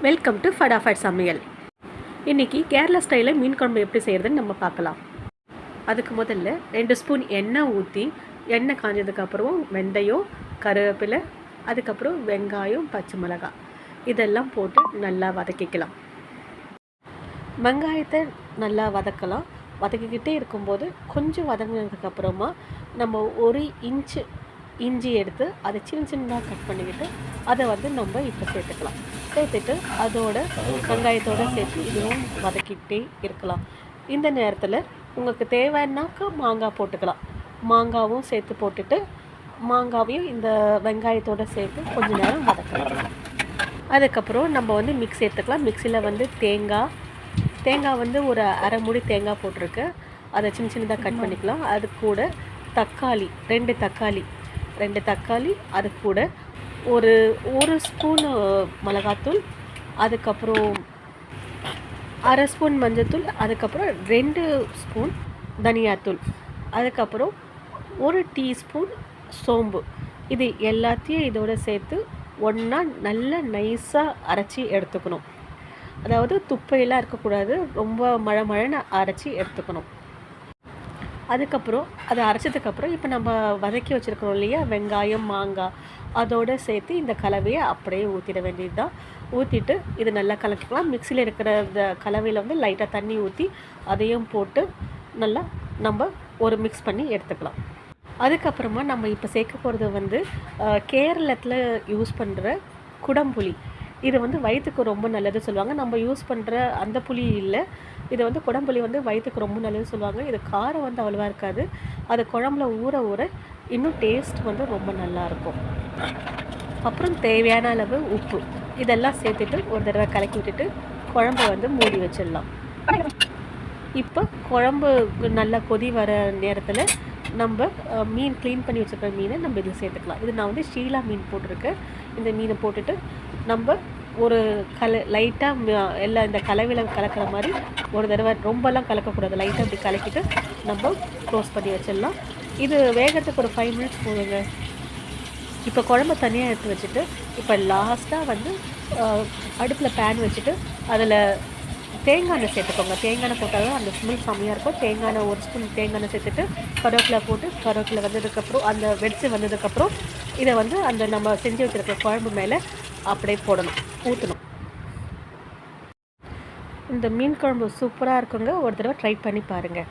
Welcome to Fatafat சமையல். இன்றைக்கி கேரளா ஸ்டைலில் மீன் குழம்பு எப்படி செய்கிறதுன்னு நம்ம பார்க்கலாம். அதுக்கு முதல்ல 2 ஸ்பூன் எண்ணெய் ஊற்றி, எண்ணெய் காஞ்சதுக்கப்புறம் வெந்தயம், கருவேப்பிலை, அதுக்கப்புறம் வெங்காயம், பச்சை மிளகாய் இதெல்லாம் போட்டு நல்லா வதக்கிக்கலாம். வெங்காயத்தை நல்லா வதக்கலாம். வதக்கிக்கிட்டே இருக்கும்போது கொஞ்சம் வதங்கினதுக்கப்புறமா நம்ம 1 இன்ச்சு இஞ்சி எடுத்து அதை சின்னதாக கட் பண்ணிக்கிட்டு அதை நம்ம இப்போ சேர்த்துட்டு அதோட வெங்காயத்தோடு சேர்த்து இதுவும் வதக்கிட்டே இருக்கலாம். இந்த நேரத்தில் உங்களுக்கு தேவைன்னாக்கா மாங்காய் போட்டுக்கலாம். மாங்காவும் சேர்த்து போட்டுட்டு மாங்காவையும் இந்த வெங்காயத்தோடு சேர்த்து கொஞ்சம் நேரம் வதக்கலாம். அதுக்கப்புறம் நம்ம மிக்ஸி எடுத்துக்கலாம். மிக்சியில் தேங்காய் ஒரு அரை மூடி தேங்காய் போட்டிருக்கு. அதை சின்னதாக கட் பண்ணிக்கலாம். அது கூட தக்காளி 2 தக்காளி, அது கூட ஒரு ஸ்பூன் மிளகாத்தூள், அதுக்கப்புறம் அரை ஸ்பூன் மஞ்சத்தூள், அதுக்கப்புறம் 2 ஸ்பூன் தனியாத்தூள், அதுக்கப்புறம் 1 டீஸ்பூன் சோம்பு. இது எல்லாத்தையும் இதோடு சேர்த்து ஒன்றா நல்லா நைஸாக அரைச்சி எடுத்துக்கணும். அதாவது துப்பையெல்லாம் இருக்கக்கூடாது, ரொம்ப மழைன்னு அரைச்சி எடுத்துக்கணும். அதுக்கப்புறம் அதை அரைச்சதுக்கப்புறம் இப்போ நம்ம வதக்கி வச்சுருக்கிறோம் இல்லையா, வெங்காயம், மாங்காய், அதோடு சேர்த்து இந்த கலவையை அப்படியே ஊற்றிட வேண்டியது தான். ஊற்றிட்டு இது நல்லா கலக்கிக்கலாம். மிக்சியில் இருக்கிற இந்த கலவையில் லைட்டாக தண்ணி ஊற்றி அதையும் போட்டு நல்லா நம்ம ஒரு மிக்ஸ் பண்ணி எடுத்துக்கலாம். அதுக்கப்புறமா நம்ம இப்போ சேர்க்க போகிறது கேரளத்தில் யூஸ் பண்ணுற குடம்புளி. இது வயிற்றுக்கு ரொம்ப நல்லது சொல்லுவாங்க. நம்ம யூஸ் பண்ணுற அந்த புளி இல்லை, இது குடம்புளி வயிற்றுக்கு ரொம்ப நல்லது சொல்லுவாங்க. இது காரம் அவ்வளோவா இருக்காது. அது குழம்புல ஊற இன்னும் டேஸ்ட் ரொம்ப நல்லாயிருக்கும். அப்புறம் தேவையான அளவு உப்பு இதெல்லாம் சேர்த்துட்டு ஒரு தடவை கலக்கி விட்டுட்டு குழம்பை மூடி வச்சிடலாம். இப்போ குழம்பு நல்லா கொதி வர நேரத்தில் நம்ம மீன் க்ளீன் பண்ணி வச்சுருக்கிற மீனை நம்ம இதில் சேர்த்துக்கலாம். இது நான் ஷீலா மீன் போட்டிருக்கேன். இந்த மீனை போட்டுட்டு நம்ம ஒரு லைட்டாக எல்லாம் இந்த கலவையில் கலக்கிற மாதிரி ஒரு தடவை, ரொம்பலாம் கலக்கக்கூடாது, லைட்டாக இப்படி கலக்கிட்டு நம்ம க்ளோஸ் பண்ணி வச்சிடலாம். இது வேகிறதுக்கு ஒரு 5 மினிட்ஸ் போதுங்க. இப்போ குழம்பு தனியாக எடுத்து வச்சுட்டு இப்போ லாஸ்ட்டாக அடுப்பில் பேன் வச்சுட்டு அதில் தேங்காய் எண்ணெய் சேர்த்துக்கோங்க. தேங்காய் எண்ணெய் போட்டால் தான் அந்த ஸ்மெல் செம்மையாக இருக்கும். தேங்காய் எண்ணெய் 1 ஸ்பூன் தேங்காய் எண்ணெய் சேர்த்துட்டு கருவேப்பிலை போட்டு, கருவேப்பிலை வந்ததுக்கப்புறம் அந்த வெடிச்சு வந்ததுக்கப்புறம் இதை அந்த நம்ம செஞ்சு வச்சுருக்க குழம்பு மேலே அப்படியே ஊற்றணும். இந்த மீன் குழம்பு சூப்பராக இருக்குங்க. ஒரு தடவை ட்ரை பண்ணி பாருங்கள்.